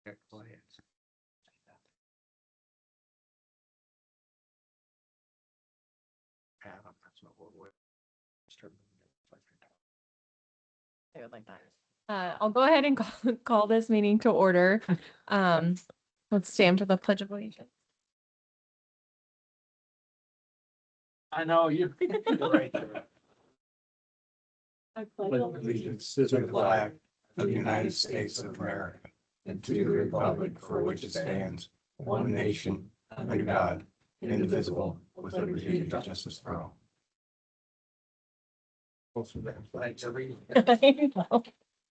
Yeah, go ahead. Adam, that's what we're with. I would like that. I'll go ahead and call this meeting to order. Let's stand for the Pledge of Allegiance. I know you. Right there. I Pledge allegiance to the flag of the United States of America and to the republic for which it stands, one nation, under God, indivisible, with liberty and justice for all.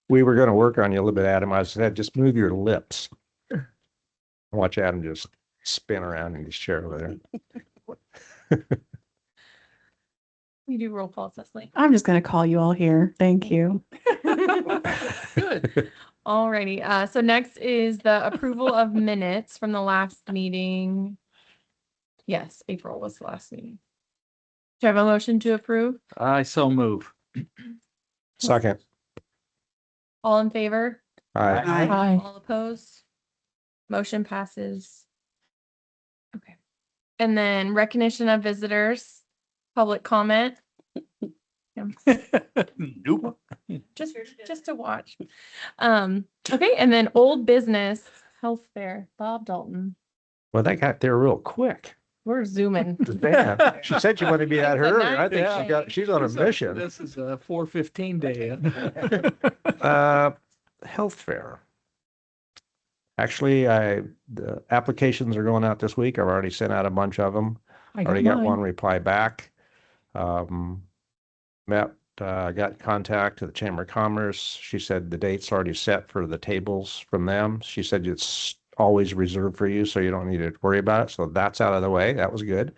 We were going to work on you a little bit, Adam. I said, just move your lips. Watch Adam just spin around in his chair over there. We do roll call, Cecily. I'm just going to call you all here. Thank you. Good. Alrighty. So next is the approval of minutes from the last meeting. Yes, April was the last meeting. Do I have a motion to approve? I so move. Second. All in favor? All right. Aye. All opposed? Motion passes. Okay. And then recognition of visitors, public comment. Nope. Just to watch. Okay, and then old business health fair, Bob Dalton. Well, they got there real quick. We're zooming. Man, she said she wanted to be at her earlier. I think Yeah. she's on a mission. This is a 4:15 day. Health fair. Actually, the applications are going out this week. I've already sent out a bunch of them. Already got one reply back. Got in contact to the Chamber of Commerce. She said the date's already set for the tables from them. She said it's always reserved for you, so you don't need to worry about it. So that's out of the way. That was good.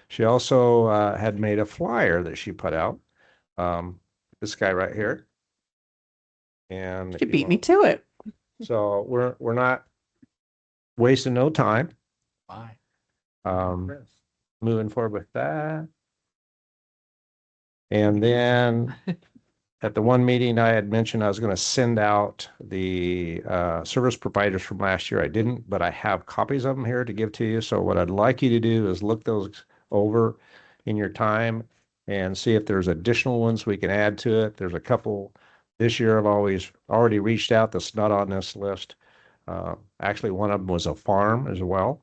She also had made a flyer that she put out. This guy right here. And You beat me to it. so we're not wasting no time. Bye. Moving forward with that. And then at the one meeting I had mentioned I was going to send out the service providers from last year. I didn't, but I have copies of them here to give to you. So what I'd like you to do is look those over in your time and see if there's additional ones we can add to it. There's a couple this year I've already reached out that's not on this list. Actually, one of them was a farm as well,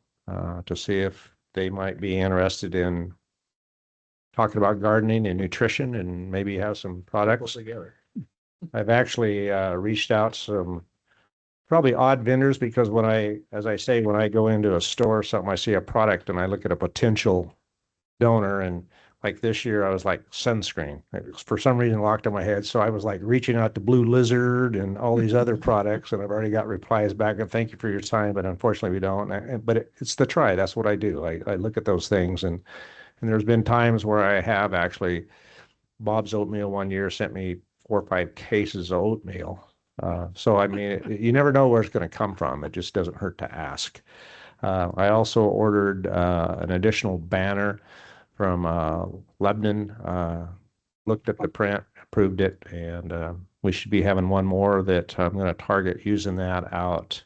to see if they might be interested in talking about gardening and nutrition and maybe have some products. I've actually reached out some probably odd vendors because when I go into a store or something, I see a product and I look at a potential donor, and like this year I was like sunscreen. It was for some reason locked in my head. So I was like reaching out to Blue Lizard and all these other products, and I've already got replies back and thank you for your time, but unfortunately we don't. But it's the try. That's what I do. I look at those things, and there's been times where I have actually, Bob's Oatmeal one year sent me 4 or 5 cases of oatmeal. So, I mean, you never know where it's going to come from. It just doesn't hurt to ask. I also ordered an additional banner from Lebanon, looked at the print, approved it, and we should be having one more that I'm going to target using that out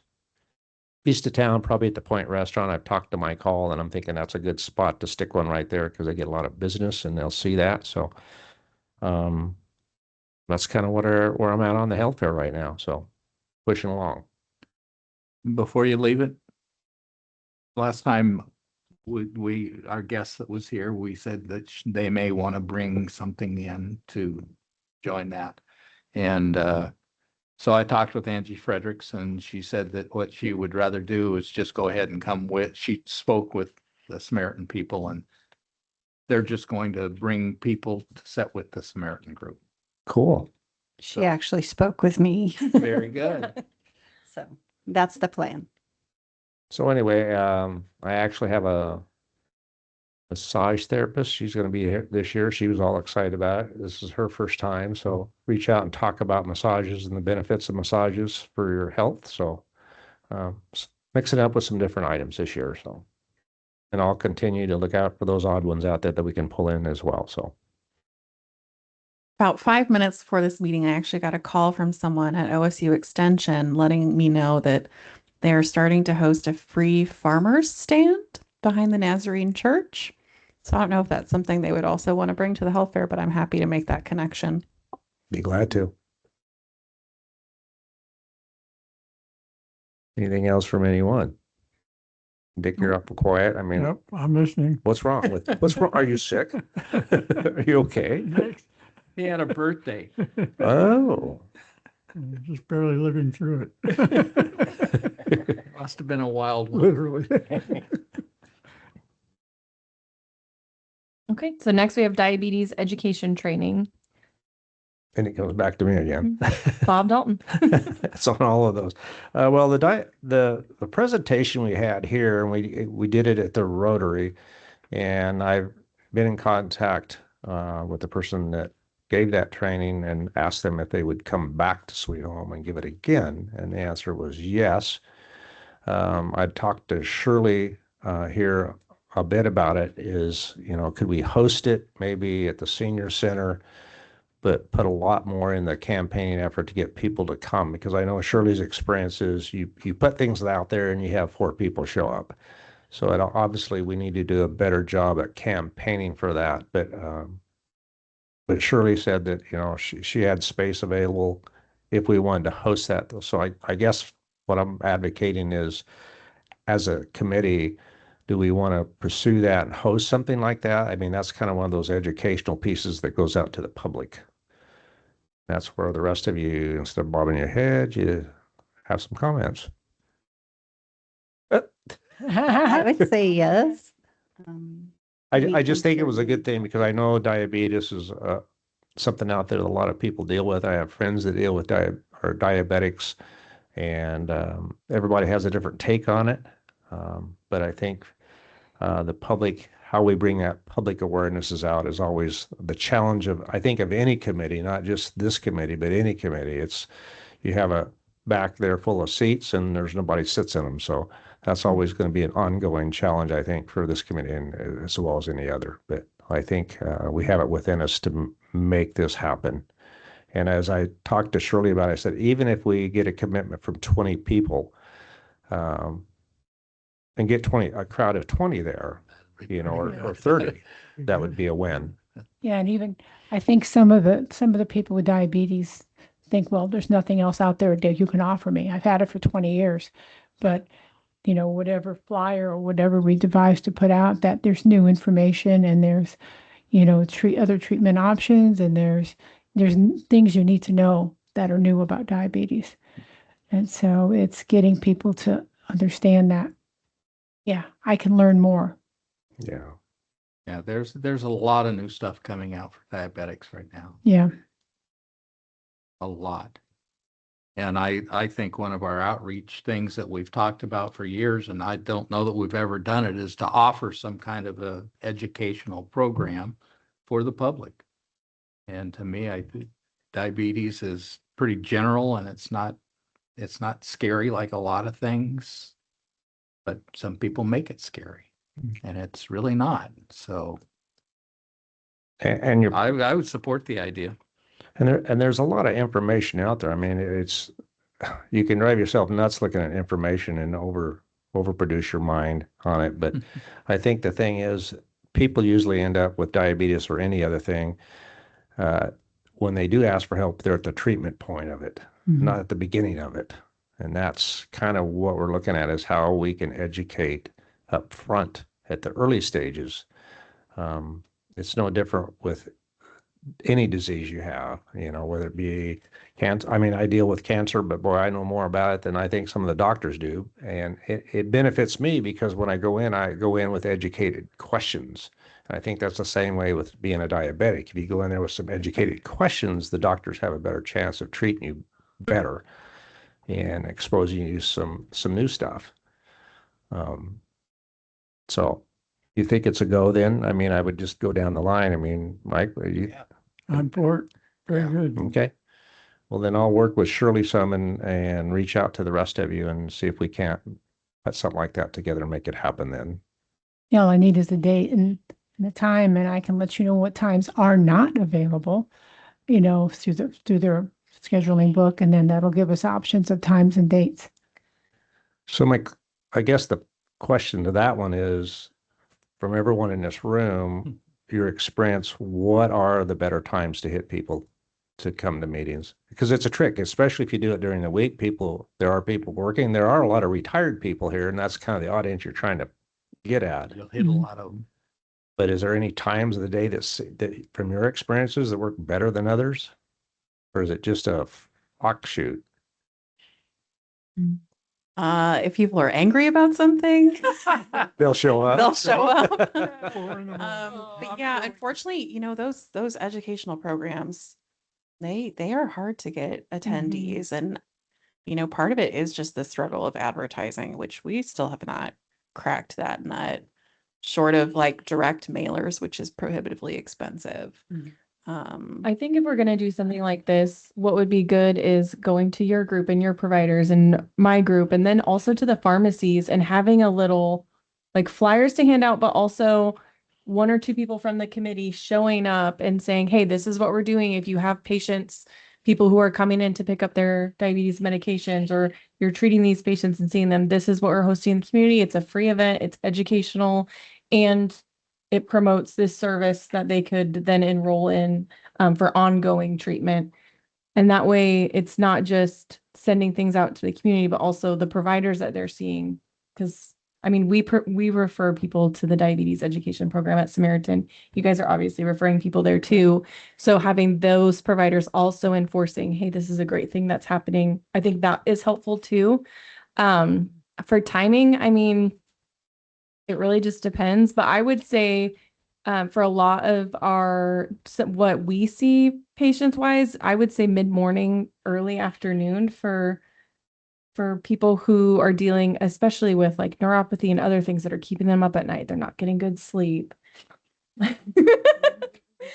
east of town, probably at the Point Restaurant. I've talked to Mike Hall, and I'm thinking that's a good spot to stick one right there because I get a lot of business and they'll see that. So that's kind of where I'm at on the health fair right now. So pushing along. Before you leave it, last time our guest that was here, we said that they may want to bring something in to join that. And so I talked with Angie Fredericks, and she said that what she would rather do is just go ahead and come with. She spoke with the Samaritan people, and they're just going to bring people to sit with the Samaritan group. Cool. She actually spoke with me. Very good. So that's the plan. So anyway, I actually have a massage therapist. She's going to be here this year. She was all excited about it. This is her first time. So reach out and talk about massages and the benefits of massages for your health. So mix it up with some different items this year. So, and I'll continue to look out for those odd ones out there that we can pull in as well. So About 5 minutes before this meeting, I actually got a call from someone at OSU Extension letting me know that they're starting to host a free farmers stand behind the Nazarene Church. So I don't know if that's something they would also want to bring to the health fair, but I'm happy to make that connection. Be glad to. Anything else from anyone? Dick, you're up quiet. I mean, Yep, I'm listening. what's wrong what's wrong? Are you sick? Are you okay? He had a birthday. Oh. Just barely living through it. Must have been a wild one. Literally. Okay, so next we have diabetes education training. And it comes back to me again. Bob Dalton. It's on all of those. Well, the presentation we had here, and we did it at the Rotary, and I've been in contact with the person that gave that training and asked them if they would come back to Sweet Home and give it again, and the answer was yes. I talked to Shirley here a bit about it. Is, could we host it maybe at the senior center, but put a lot more in the campaigning effort to get people to come, because I know Shirley's experience is you put things out there and you have 4 people show up. So obviously we need to do a better job at campaigning for that. But Shirley said that, she had space available if we wanted to host that. So I guess what I'm advocating is, as a committee, do we want to pursue that and host something like that? I mean, that's kind of one of those educational pieces that goes out to the public. That's where the rest of you, instead of bobbing your head, you have some comments. I would say yes. I just think it was a good thing, because I know diabetes is something out there that a lot of people deal with. I have friends that deal with diabetics, and everybody has a different take on it. But I think the public, how we bring that public awareness out is always the challenge of any committee, not just this committee, but any committee. It's, you have a back there full of seats and there's nobody sits in them. So that's always going to be an ongoing challenge, I think, for this committee, and as well as any other. But I think we have it within us to make this happen. And as I talked to Shirley about it, I said, even if we get a commitment from 20 people, and get a crowd of 20 there, or 30, that would be a win. Yeah, and even I think some of the people with diabetes think, well, there's nothing else out there that you can offer me. I've had it for 20 years, but whatever flyer or whatever we devise to put out, that there's new information, and there's other treatment options, and there's things you need to know that are new about diabetes. And so it's getting people to understand that, yeah, I can learn more. Yeah. Yeah, there's a lot of new stuff coming out for diabetics right now. Yeah. A lot. And I think one of our outreach things that we've talked about for years, and I don't know that we've ever done it, is to offer some kind of a educational program for the public. And to me, I think diabetes is pretty general, and it's not scary like a lot of things, but some people make it scary, and it's really not. So And you're, I would support the idea. and there's a lot of information out there. I mean, you can drive yourself nuts looking at information and overproduce your mind on it. But I think the thing is, people usually end up with diabetes or any other thing. When they do ask for help, they're at the treatment point of it, not at the beginning of it. And that's kind of what we're looking at, is how we can educate up front at the early stages. It's no different with any disease you have, whether it be cancer. I mean, I deal with cancer, but boy, I know more about it than I think some of the doctors do. And it benefits me, because when I go in with educated questions. And I think that's the same way with being a diabetic. If you go in there with some educated questions, the doctors have a better chance of treating you better and exposing you to some new stuff. So you think it's a go then? I mean, I would just go down the line. I mean, Mike, I'm for it. Very good. okay. Well, then I'll work with Shirley some and reach out to the rest of you and see if we can't put something like that together and make it happen then. Yeah, all I need is a date and the time, and I can let you know what times are not available, through their scheduling book, and then that'll give us options of times and dates. So I guess the question to that one is, from everyone in this room, your experience, what are the better times to hit people to come to meetings? Because it's a trick, especially if you do it during the week. There are people working. There are a lot of retired people here, and that's kind of the audience you're trying to get at. You'll hit a Mhm. lot of them. But is there any times of the day that from your experiences that work better than others? Or is it just a offshoot? If people are angry about something, They'll show up. they'll show up. Four in the morning. But yeah, unfortunately, those educational programs, they are hard to get attendees. And, part of it is just the struggle of advertising, which we still have not cracked that nut, short of like direct mailers, which is prohibitively expensive. Mhm. Um, I think if we're going to do something like this, what would be good is going to your group and your providers and my group, and then also to the pharmacies and having a little like flyers to hand out, but also one or two people from the committee showing up and saying, hey, this is what we're doing. If you have patients, people who are coming in to pick up their diabetes medications, or you're treating these patients and seeing them, this is what we're hosting in the community. It's a free event, it's educational, and it promotes this service that they could then enroll in for ongoing treatment. And that way it's not just sending things out to the community, but also the providers that they're seeing. Because I mean, we refer people to the diabetes education program at Samaritan. You guys are obviously referring people there too. So having those providers also enforcing, hey, this is a great thing that's happening. I think that is helpful too. For timing, I mean, it really just depends, but I would say for a lot of what we see patients wise, I would say mid-morning, early afternoon for people who are dealing, especially with like neuropathy and other things that are keeping them up at night. They're not getting good sleep. Can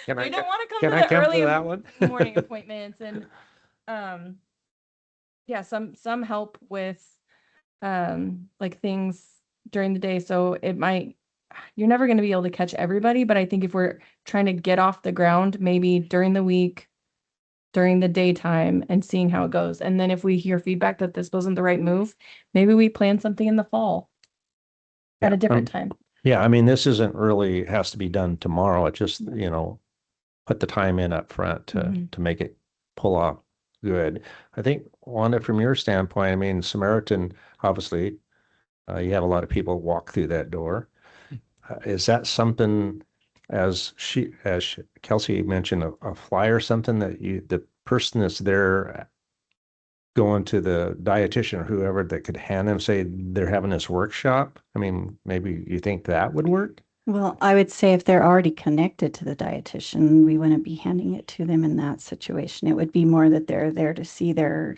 They don't want to come can to I the come early to that one? morning appointments, and yeah, some help with like things during the day. So you're never going to be able to catch everybody, but I think if we're trying to get off the ground, maybe during the week, during the daytime, and seeing how it goes. And then if we hear feedback that this wasn't the right move, maybe we plan something in the fall at Yeah, a different time. Yeah, I mean, this isn't really has to be done tomorrow. It just, put the time in up front Mhm. to make it pull off good. I think, Wanda, from your standpoint, I mean, Samaritan, obviously, you have a lot of people walk through that door. Is that something, as Kelsey mentioned, a flyer, something that the person that's there going to the dietitian or whoever that could hand them, say they're having this workshop? I mean, maybe you think that would work? Well, I would say if they're already connected to the dietitian, we wouldn't be handing it to them in that situation. It would be more that they're there to see their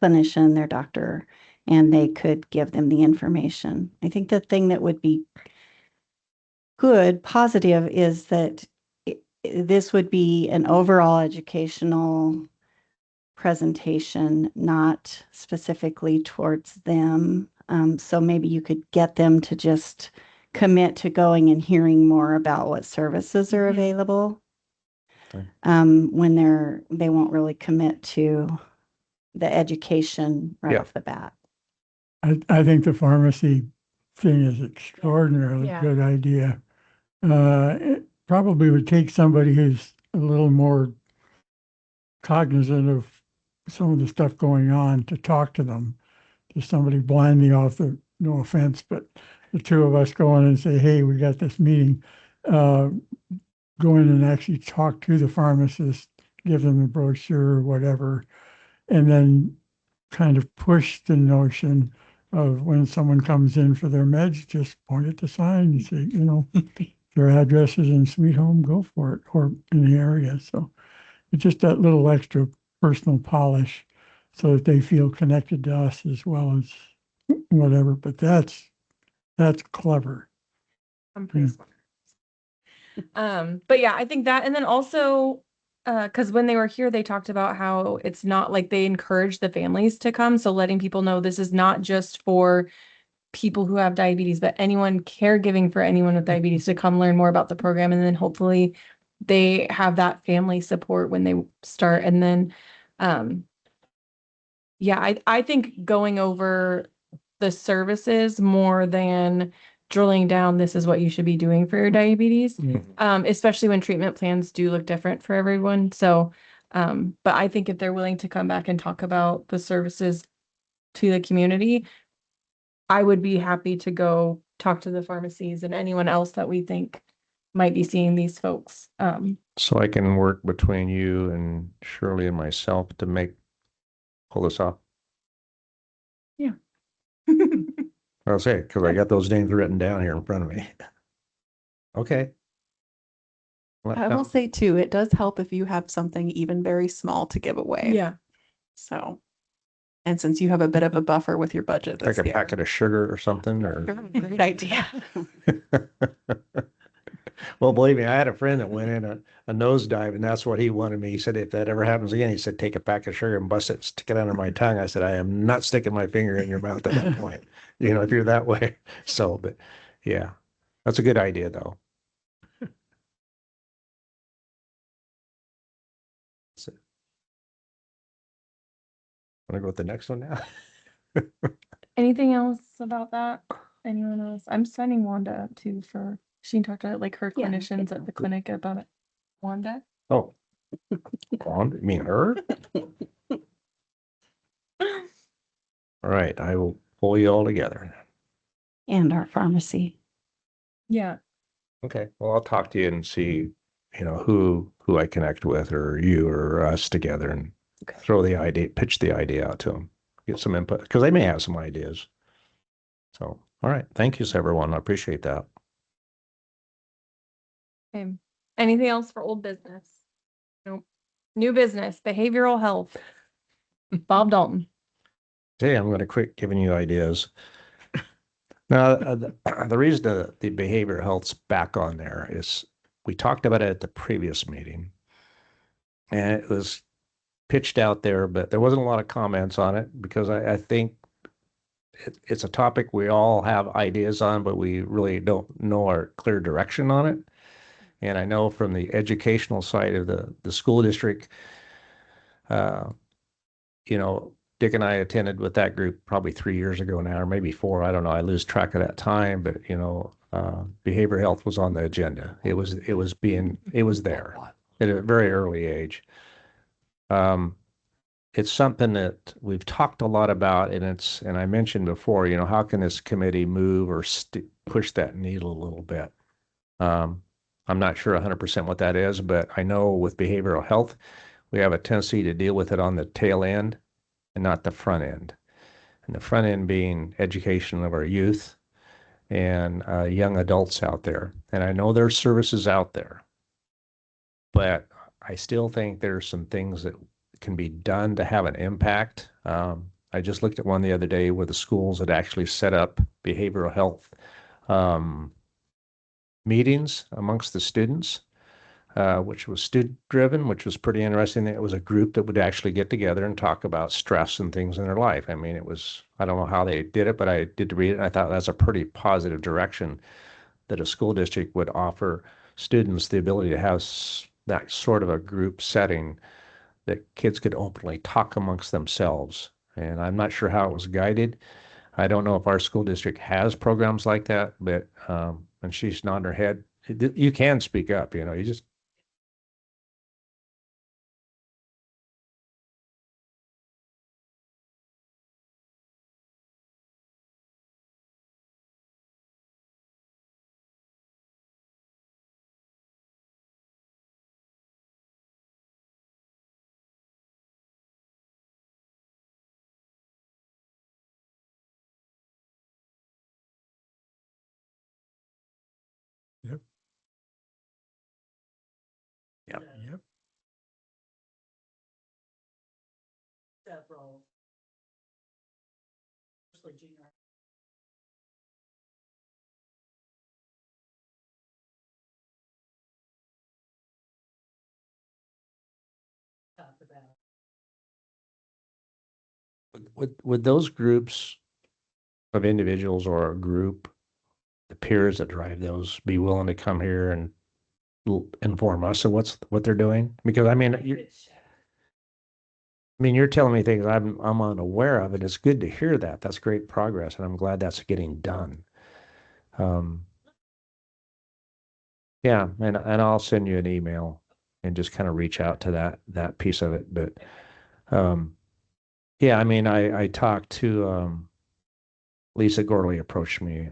clinician, their doctor, and they could give them the information. I think the thing that would be good, positive, is that this would be an overall educational presentation, not specifically towards them. So maybe you could get them to just commit to going and hearing more about what services are Mhm. available. Okay. When they won't really commit to the education right Yeah. off the bat. I think the pharmacy thing is extraordinarily Yeah. good idea. It probably would take somebody who's a little more cognizant of some of the stuff going on to talk to them. Just somebody blind the author, no offense, but the two of us go in and say, hey, we got this meeting. Go in and actually talk to the pharmacist, give them a brochure or whatever, and then kind of push the notion of when someone comes in for their meds, just point at the sign and say, their address is in Sweet Home, go for it, or in the area. So it's just that little extra personal polish so that they feel connected to us as well as whatever. But that's clever. I'm pretty smart. But yeah, I think that, and then also, because when they were here, they talked about how it's not like they encourage the families to come. So letting people know this is not just for people who have diabetes, but anyone caregiving for anyone with diabetes to come learn more about the program. And then hopefully they have that family support when they start. And then, yeah, I think going over the services more than drilling down, this is what you should be doing for your diabetes. Especially when treatment plans do look different for everyone. So, but I think if they're willing to come back and talk about the services to the community, I would be happy to go talk to the pharmacies and anyone else that we think might be seeing these folks. So I can work between you and Shirley and myself to pull this off. I'll say it because I got those names written down here in front of me. Okay. Well, I will say too, it does help if you have something even very small to give away. Yeah. So, and since you have a bit of a buffer with your budget like this a year. packet of sugar or something, or Great idea. well, believe me, I had a friend that went in a nosedive, and that's what he wanted me. He said, if that ever happens again, he said, take a pack of sugar and bust it, stick it under my tongue. I said, I am not sticking my finger in your mouth at that point, if you're that way. So, but yeah, that's a good idea though. So, want to go with the next one now? Anything else about that? Anyone else? I'm sending Wanda up too for, she talked to like her Yeah. clinicians at the clinic about it. Wanda? Oh, Wanda, you mean her? All right, I will pull you all together. And our pharmacy. Yeah. Okay, well, I'll talk to you and see, who I connect with, or you or us together, and pitch the idea out to them, get some input, because they may have some ideas. So, all right, thank you, everyone. I appreciate that. Okay. Anything else for old business? Nope. New business, behavioral health. Bob Dalton. Hey, I'm going to quit giving you ideas. Now, the reason the behavioral health's back on there is we talked about it at the previous meeting, and it was pitched out there, but there wasn't a lot of comments on it because I think it's a topic we all have ideas on, but we really don't know our clear direction on it. And I know from the educational side of the school district, Dick and I attended with that group probably 3 years ago now, or maybe 4. I don't know. I lose track of that time, but behavioral health was on the agenda. It was there at a very early age. It's something that we've talked a lot about, and I mentioned before, how can this committee move or push that needle a little bit? I'm not sure 100% what that is, but I know with behavioral health, we have a tendency to deal with it on the tail end and not the front end. And the front end being education of our youth and young adults out there. And I know there's services out there, but I still think there's some things that can be done to have an impact. I just looked at one the other day where the schools had actually set up behavioral health meetings amongst the students, which was student driven, which was pretty interesting. It was a group that would actually get together and talk about stress and things in their life. I mean, I don't know how they did it, but I did read it, and I thought that's a pretty positive direction that a school district would offer students the ability to have that sort of a group setting that kids could openly talk amongst themselves. And I'm not sure how it was guided. I don't know if our school district has programs like that, but, and she's nodding her head. You can speak up, you just. Yep. Yep. Yep. Several. Especially junior. Talk about. Would those groups of individuals or a group, the peers that drive those, be willing to come here and inform us of what they're doing? Because I mean, I mean, you're telling me things I'm unaware of, and it's good to hear that. That's great progress, and I'm glad that's getting done. Um, yeah, and I'll send you an email and just kind of reach out to that piece of it. But yeah, I mean, I talked to Lisa Gorley approached me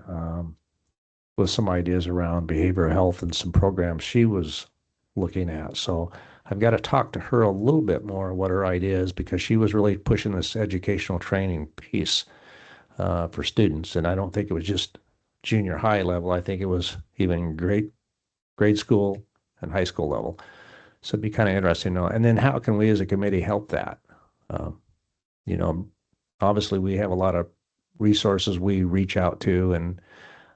with some ideas around behavioral health and some programs she was looking at. So I've got to talk to her a little bit more what her idea is because she was really pushing this educational training piece for students. And I don't think it was just junior high level. I think it was even grade school and high school level. So it'd be kind of interesting to know. And then how can we as a committee help that? Um, you know, obviously we have a lot of resources we reach out to, and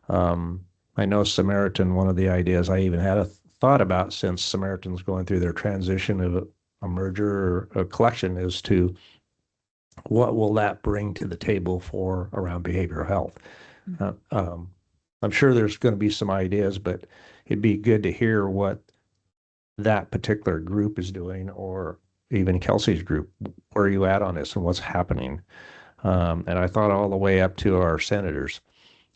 I know Samaritan, one of the ideas I even had a thought about since Samaritan's going through their transition of a merger or a collection is to what will that bring to the table for around behavioral health? I'm sure there's going to be some ideas, but it'd be good to hear what that particular group is doing, or even Kelsey's group. Where are you at on this and what's happening? And I thought all the way up to our senators.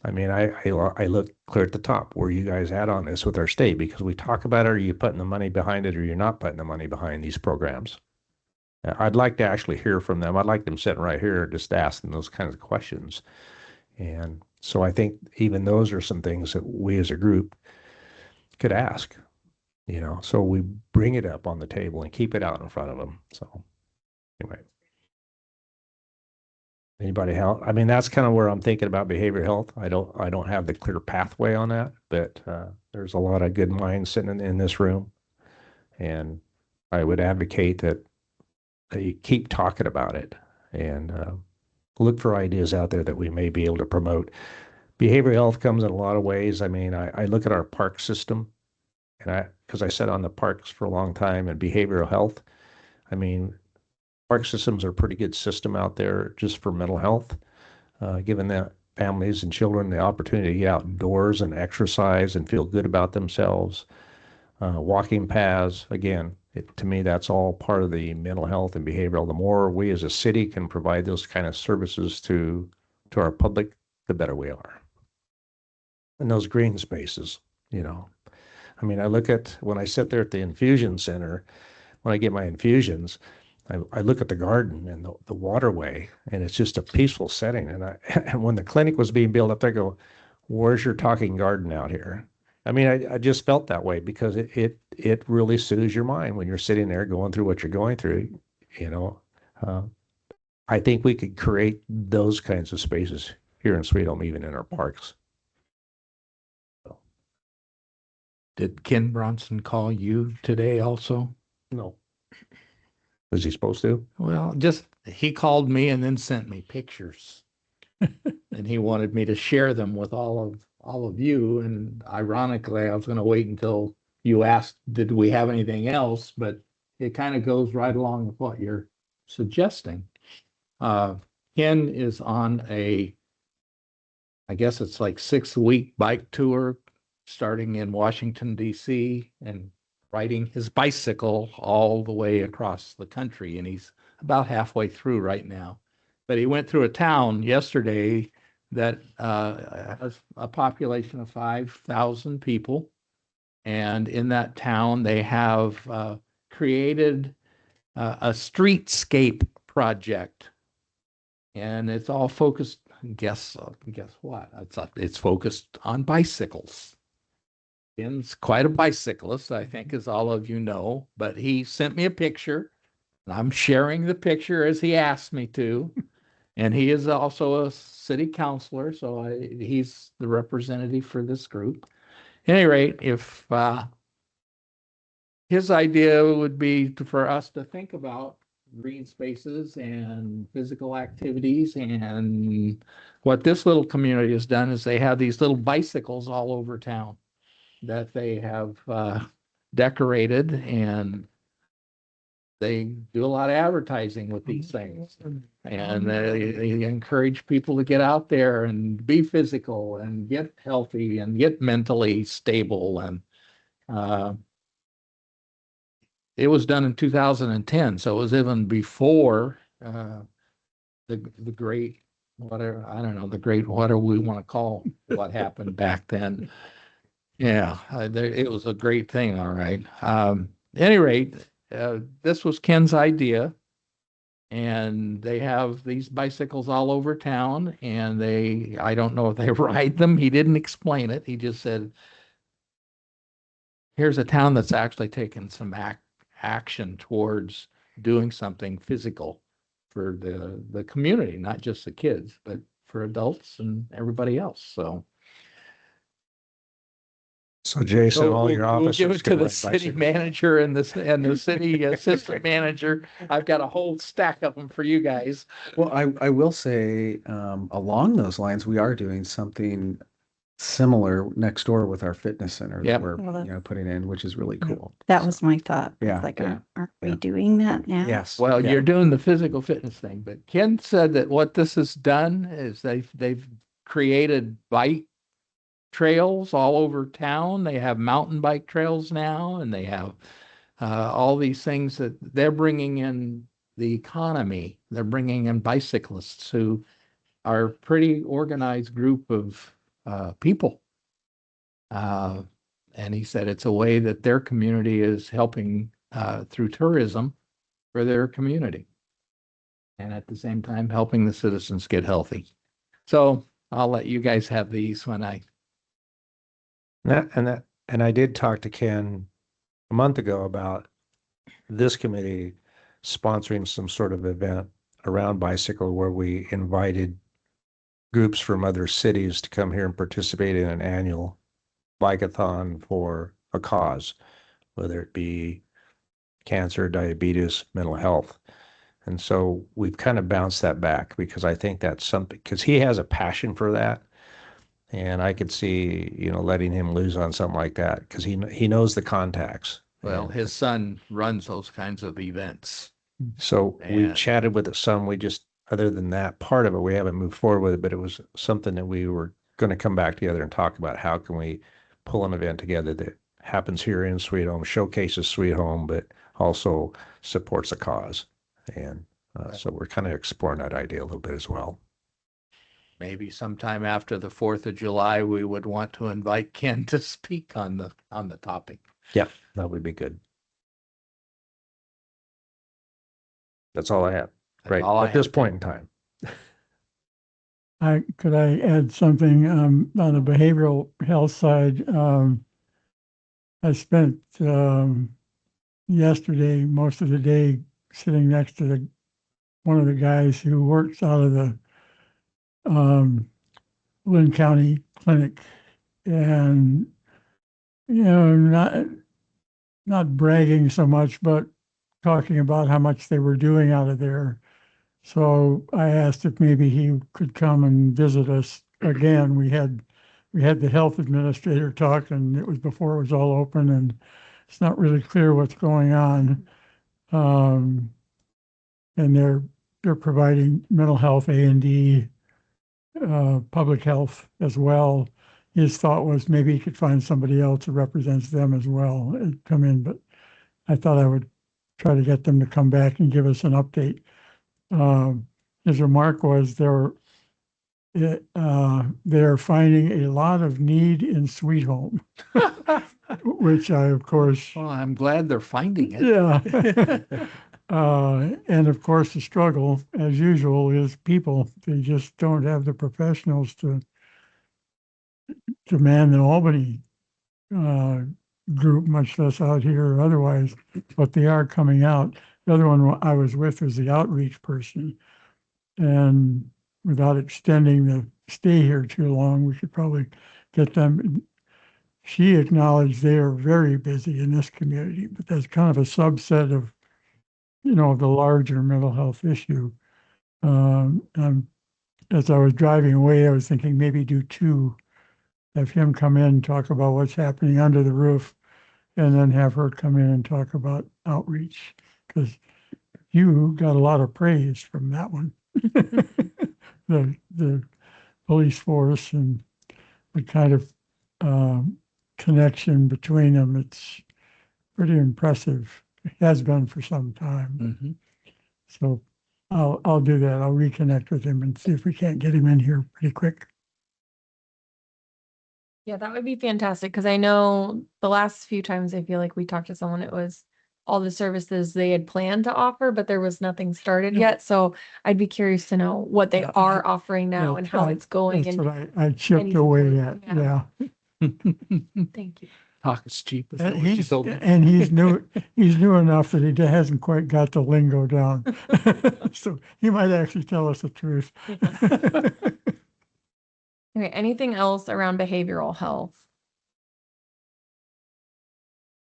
I mean, I look clear at the top. Where you guys at on this with our state? Because we talk about it, are you putting the money behind it or you're not putting the money behind these programs? I'd like to actually hear from them. I'd like them sitting right here just asking those kinds of questions. And so I think even those are some things that we as a group could ask, so we bring it up on the table and keep it out in front of them. So anyway. Anybody help? I mean, that's kind of where I'm thinking about behavioral health. I don't have the clear pathway on that, but there's a lot of good minds sitting in this room, and I would advocate that you keep talking about it and look for ideas out there that we may be able to promote. Behavioral health comes in a lot of ways. I mean, I look at our park system, and because I sat on the parks for a long time and behavioral health. I mean, park systems are a pretty good system out there just for mental health, giving the families and children the opportunity to get outdoors and exercise and feel good about themselves. Walking paths, again, to me, that's all part of the mental health and behavioral. The more we as a city can provide those kind of services to our public, the better we are. And those green spaces, I mean, I look at when I sit there at the infusion center, when I get my infusions, I look at the garden and the waterway, and it's just a peaceful setting. And when the clinic was being built up, I go, "Where's your talking garden out here?" I mean, I just felt that way because it really soothes your mind when you're sitting there going through what you're going through. I think we could create those kinds of spaces here in Sweet Home, even in our parks. Did Ken Bronson call you today also? No. Was he supposed to? Well, he called me and then sent me pictures. And he wanted me to share them with all of you. And ironically, I was going to wait until you asked, did we have anything else? But it kind of goes right along with what you're suggesting. Ken is on I guess it's like 6-week bike tour starting in Washington, D.C. and riding his bicycle all the way across the country. And he's about halfway through right now. But he went through a town yesterday that has a population of 5,000 people. And in that town, they have created a streetscape project. And it's all focused, guess what? It's focused on bicycles. Ken's quite a bicyclist, I think, as all of you know, but he sent me a picture. And I'm sharing the picture as he asked me to. And he is also a city councilor, so he's the representative for this group. At any rate, if his idea would be for us to think about green spaces and physical activities, and what this little community has done is they have these little bicycles all over town that they have decorated, and they do a lot of advertising with these things, and they encourage people to get out there and be physical and get healthy and get mentally stable. And it was done in 2010, so it was even before the great whatever, I don't know, the great whatever we want to call what happened back then. Yeah, it was a great thing, all right. Any rate, this was Ken's idea. And they have these bicycles all over town, and I don't know if they ride them. He didn't explain it. He just said, here's a town that's actually taken some action towards doing something physical for the community, not just the kids, but for adults and everybody else. So Jason, all We'll- your we'll officers give it to can the ride city bicycles. manager and the city assistant manager. I've got a whole stack of them for you guys. Well, I will say, along those lines, we are doing something similar next door with our fitness center Yep. that we're, Well, putting in, which is really cool. That was my thought. It's Yeah. like, Yeah. aren't we Yeah. doing that now? Yes. Well, yeah. you're doing the physical fitness thing, but Ken said that what this has done is they've created bike trails all over town. They have mountain bike trails now, and they have all these things that they're bringing in the economy. They're bringing in bicyclists who are a pretty organized group of people. And he said it's a way that their community is helping through tourism for their community. And at the same time, helping the citizens get healthy. So I'll let you guys have these when I, And I did talk to Ken a month ago about this committee sponsoring some sort of event around bicycle where we invited groups from other cities to come here and participate in an annual bikeathon for a cause, whether it be cancer, diabetes, mental health. And so we've kind of bounced that back because I think that's something, because he has a passion for that. And I could see, letting him lose on something like that because he knows the contacts. well, And his son runs those kinds of events. so we And- chatted with it some. We just, other than that part of it, we haven't moved forward with it, but it was something that we were going to come back together and talk about. How can we pull an event together that happens here in Sweet Home, showcases Sweet Home, but also supports a cause. And so we're kind of exploring that idea a little bit as well. Maybe sometime after the 4th of July, we would want to invite Ken to speak on the topic. Yeah, that would be good. That's all I have. That's Right. all I At this have. point in time. Could I add something on the behavioral health side? I spent yesterday most of the day sitting next to one of the guys who works out of the Lynn County Clinic, and not bragging so much, but talking about how much they were doing out of there. So I asked if maybe he could come and visit us again. We had the health administrator talk, and it was before it was all open, and it's not really clear what's going on. And they're providing mental health A&D, public health as well. His thought was maybe he could find somebody else who represents them as well and come in, but I thought I would try to get them to come back and give us an update. His remark was they're finding a lot of need in Sweet Home, which I, of course, Well, I'm glad they're finding it. yeah. And of course, the struggle, as usual, is people. They just don't have the professionals to man the Albany group, much less out here or otherwise, but they are coming out. The other one I was with was the outreach person. And without extending the stay here too long, we could probably get them. She acknowledged they are very busy in this community, but that's kind of a subset of, the larger mental health issue. As I was driving away, I was thinking maybe do two, have him come in, talk about what's happening under the roof, and then have her come in and talk about outreach, because you got a lot of praise from that one. The police force and the kind of connection between them, it's pretty impressive. has been for some time. Mhm. So I'll do that. I'll reconnect with him and see if we can't get him in here pretty quick. Yeah, that would be fantastic because I know the last few times I feel like we talked to someone, it was all the services they had planned to offer, but there was nothing started Yeah. yet. So I'd be curious to know what they Yeah. are offering now Yeah, and how it's going. That's And what I chipped any away support, at, yeah. yeah. thank you. Talk is cheap. Is And that what you he's, told me? and he's new enough that he hasn't quite got the lingo down. So he might actually tell us the truth. Okay, anything else around behavioral health?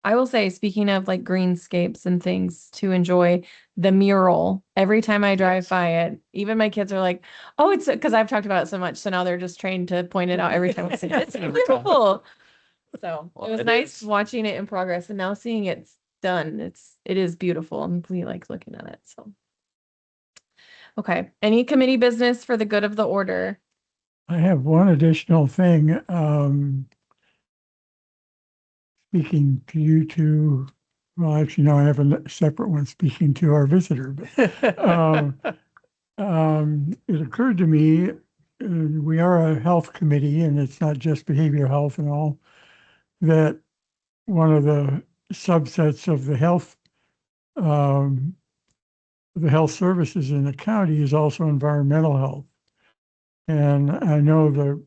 I will say, speaking of like greenscapes and things to enjoy, the mural, every time I drive by it, even my kids are like, oh, it's because I've talked about it so much. So now they're just trained to point it out every time I see it. It's beautiful. So Well, it was it nice is. watching it in progress and now seeing it's done. It is beautiful and we like looking at it. So, okay. Any committee business for the good of the order? I have one additional thing. Speaking to you two, well, actually, no, I have a separate one speaking to our visitor. But it occurred to me, we are a health committee and it's not just behavioral health and all, that one of the subsets of the health services in the county is also environmental health. And I know the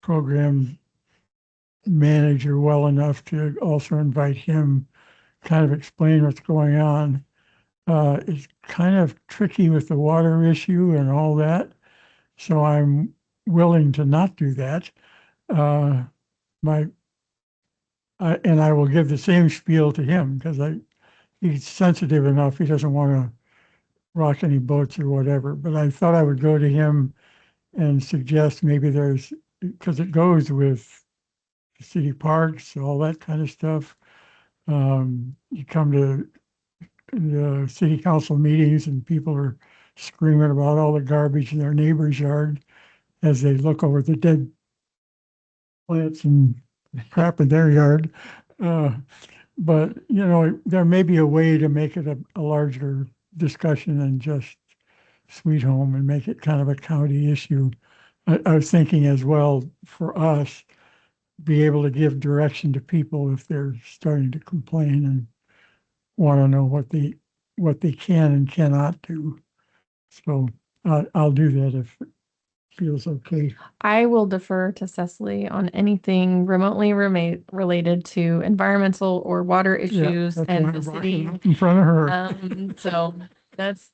program manager well enough to also invite him, kind of explain what's going on. It's kind of tricky with the water issue and all that. So I'm willing to not do that. And I will give the same spiel to him because he's sensitive enough. He doesn't want to rock any boats or whatever. But I thought I would go to him and suggest maybe because it goes with city parks, all that kind of stuff. You come to the city council meetings and people are screaming about all the garbage in their neighbor's yard as they look over the dead plants and crap in their yard. But, there may be a way to make it a larger discussion than just Sweet Home and make it kind of a county issue. I was thinking as well for us, be able to give direction to people if they're starting to complain and want to know what they can and cannot do. So I'll do that if it feels okay. I will defer to Cecily on anything remotely related to environmental or water Yeah, issues that's why and I'm the rocking city. up in front of her. So that's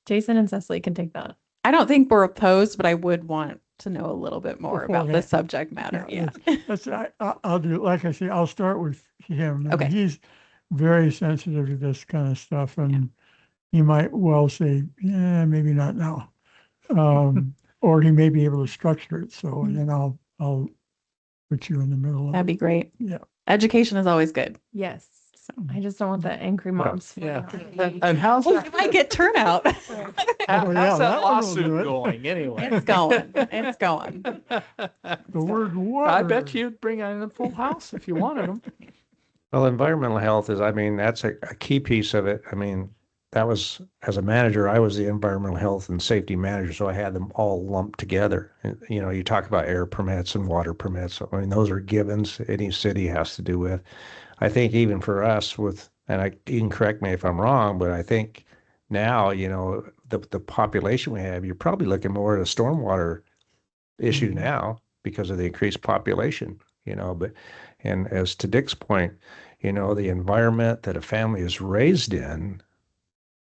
Jason and Cecily can take that. I don't think we're opposed, but I would want to know a little bit more about the Beforehand. subject matter. Yeah. I'll do, like I say, I'll start with him. I mean, Okay. He's very sensitive to this kind of stuff and he might well say, yeah, maybe not now. Or he may be able to structure it. So then I'll put you in the middle of That'd it. be great. Yeah. Education is always good. Yes. So. I just don't want the angry moms. Yeah. And how's Well, that, you might get turnout. Oh, yeah, how's that that one will do lawsuit it. going anyway? It's going. It's going. The word water. I bet you'd bring in a full house if you wanted them. Well, environmental health is, that's a key piece of it. I mean, that was, as a manager, I was the environmental health and safety manager, so I had them all lumped together. And, you talk about air permits and water permits. I mean, those are givens any city has to do with. I think even for us and you can correct me if I'm wrong, but I think now, the population we have, you're probably looking more at a stormwater issue now because of the increased population, and as to Dick's point, the environment that a family is raised in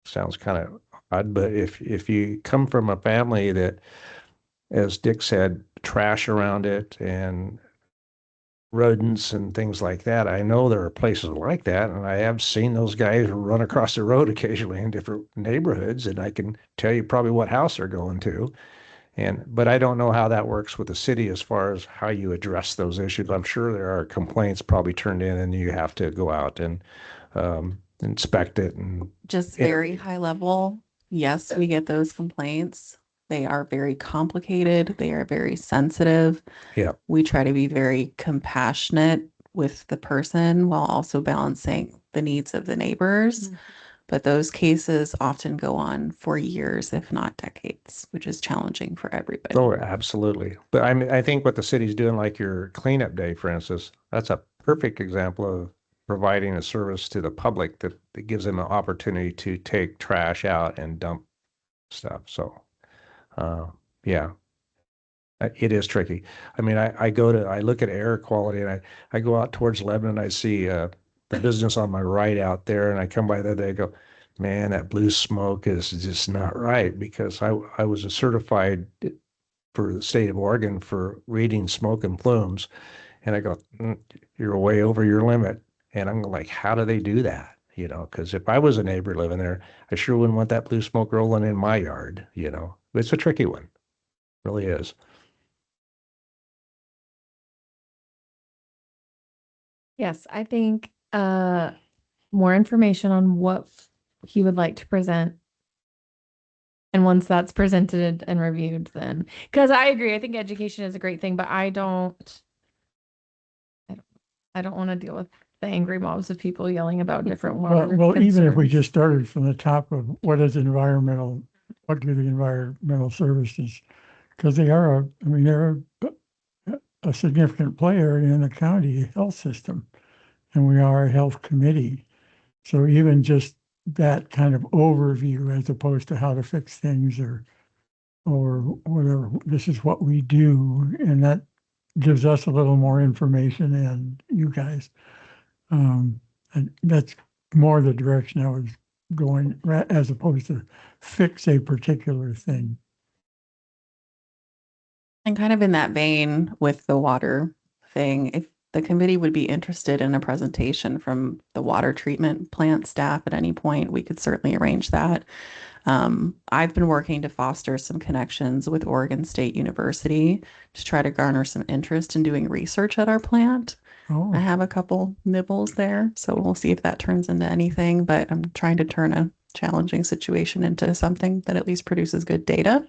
sounds kind of odd, but if you come from a family that, as Dick said, trash around it and rodents and things like that, I know there are places like that, and I have seen those guys run across the road occasionally in different neighborhoods, and I can tell you probably what house they're going to. But I don't know how that works with the city as far as how you address those issues. I'm sure there are complaints probably turned in and you have to go out and inspect it. And Just very high level. Yes, we get those complaints. They are very complicated. They are very sensitive. Yeah. We try to be very compassionate with the person while also balancing the needs of the neighbors. Mhm. But those cases often go on for years, if not decades, which is challenging for everybody. Oh, absolutely. But I mean, I think what the city's doing, like your cleanup day, for instance, that's a perfect example of providing a service to the public that gives them an opportunity to take trash out and dump stuff. So, uh, yeah, it is tricky. I mean, I look at air quality and I go out towards Lebanon, I see, the business on my right out there and I come by there, they go, man, that blue smoke is just not right because I was a certified for the state of Oregon for reading smoke and plumes. And I go, you're way over your limit. And I'm like, how do they do that? You know, because if I was a neighbor living there, I sure wouldn't want that blue smoke rolling in my yard, you know. It's a tricky one. Really is. Yes, I think more information on what he would like to present. And once that's presented and reviewed, then because I agree, I think education is a great thing, but I don't want to deal with the angry mobs of people yelling about different water. Well, even if we concerns. just started from the top of what do the environmental services, because they're a significant player in the county health system, and we are a health committee. So even just that kind of overview as opposed to how to fix things or whatever, this is what we do, and that gives us a little more information and you guys. And that's more the direction I was going, as opposed to fix a particular thing. And kind of in that vein with the water thing, if the committee would be interested in a presentation from the water treatment plant staff at any point, we could certainly arrange that. I've been working to foster some connections with Oregon State University to try to garner some interest in doing research at our plant. Oh, I have a couple nibbles there, so we'll see if that turns into anything, but I'm trying to turn a challenging situation into something that at least produces good data.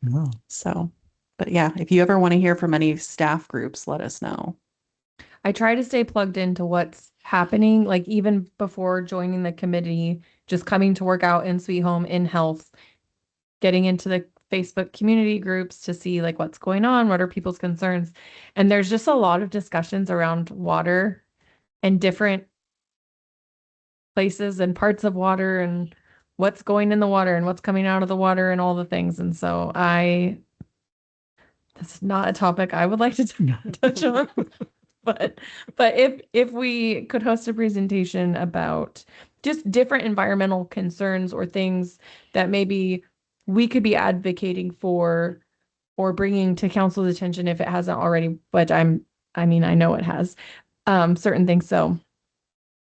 yeah. So, but yeah, if you ever want to hear from any staff groups, let us know. I try to stay plugged into what's happening, like even before joining the committee, just coming to work out in Sweet Home in health, getting into the Facebook community groups to see like what's going on, what are people's concerns. And there's just a lot of discussions around water and different places and parts of water and what's going in the water and what's coming out of the water and all the things. And so that's not a topic I would like to touch on. But if we could host a presentation about just different environmental concerns or things that maybe we could be advocating for or bringing to council's attention if it hasn't already, but I know it has certain things. So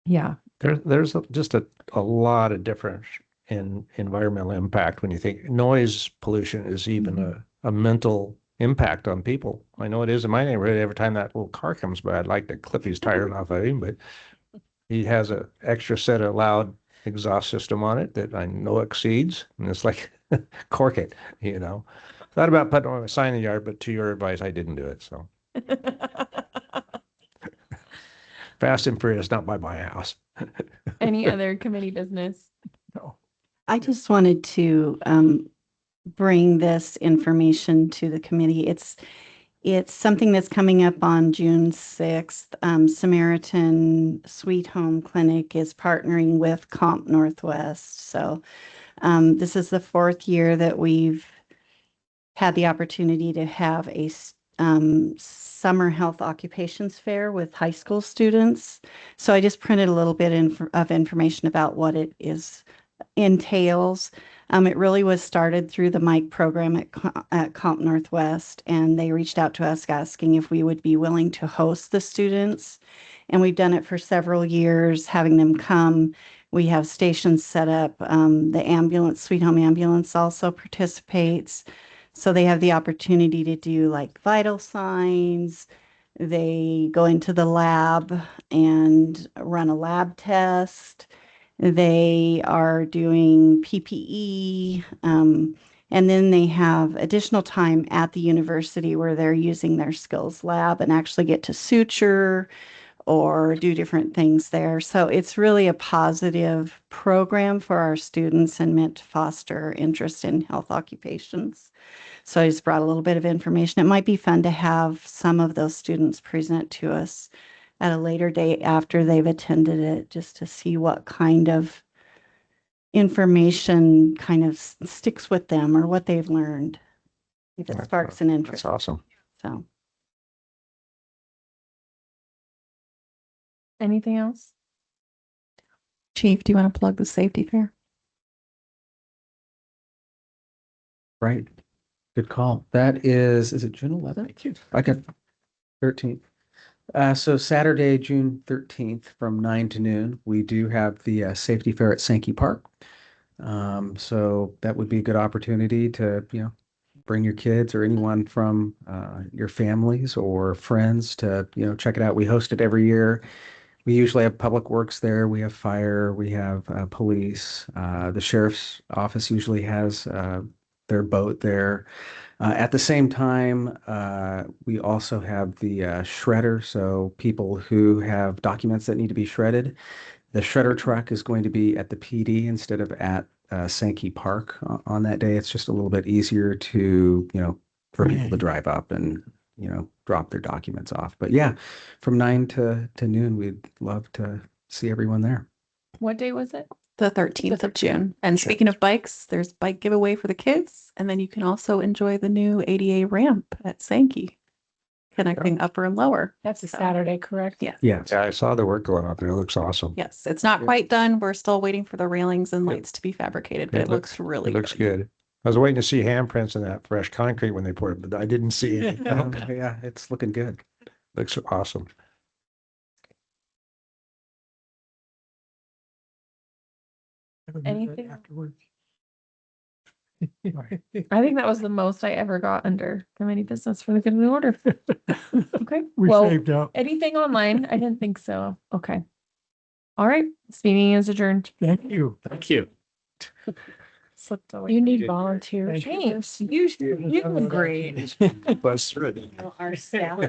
yeah. There's just a lot of difference in environmental impact when you think noise pollution is even a mental impact on people. I know it is in my neighborhood. Every time that little car comes by, I'd like to clip his tires off of him, but he has an extra set of loud exhaust system on it that I know exceeds, and it's like cork it, you know. Thought about putting on a sign in the yard, but to your advice, I didn't do it. So Fast and Furious, not by my house. Any other committee business? No. I just wanted to bring this information to the committee. It's something that's coming up on June 6th. Samaritan Sweet Home Clinic is partnering with Comp Northwest. So this is the 4th year that we've had the opportunity to have a summer health occupations fair with high school students. So I just printed a little bit of information about what it entails. It really was started through the Mike program at Comp Northwest, and they reached out to us asking if we would be willing to host the students. And we've done it for several years, having them come. We have stations set up. The ambulance, Sweet Home Ambulance also participates. So they have the opportunity to do like vital signs. They go into the lab and run a lab test. They are doing PPE. And then they have additional time at the university where they're using their skills lab and actually get to suture or do different things there. So it's really a positive program for our students and meant to foster interest in health occupations. So I just brought a little bit of information. It might be fun to have some of those students present to us at a later date after they've attended it, just to see what kind of information kind of sticks with them or what they've learned, if it sparks an That's interest. awesome. So Anything else? Chief, do you want to plug the safety fair? Right. Good call. That is it June 11th? Okay. 13th. So Saturday, June 13th from 9 to noon, we do have the safety fair at Sankey Park. So that would be a good opportunity to, bring your kids or anyone from your families or friends to, check it out. We host it every year. We usually have Public Works there. We have fire. We have police. The sheriff's office usually has their boat there. At the same time, we also have the shredder. So people who have documents that need to be shredded, the shredder truck is going to be at the PD instead of at Sankey Park on that day. It's just a little bit easier to, for people to drive up and, drop their documents off. But yeah, from 9 to noon, we'd love to see everyone there. What day was it? The 13th of June. And Sure. speaking of bikes, there's bike giveaway for the kids. And then you can also enjoy the new ADA ramp at Sankey, connecting upper and lower. That's a So, Saturday, correct? Yeah. Yeah. Yeah, I saw the work going on there. It looks awesome. Yes, it's not Yeah. quite done. We're still waiting for the railings and It- lights to be fabricated, but it it looks really It looks good. I was waiting to see handprints in that fresh concrete when they poured it, but I didn't see it. Yeah, it's looking good. Looks awesome. Anything? Afterwards. I think that was the most I ever got under committee business for the good of the order. Okay, We well, saved up. anything online? I didn't think so. Okay. All right, this meeting is adjourned. Thank you. Thank you. Slipped away. You need volunteers. Thank you. Thanks. You Good. were great. Buzz through it. our staff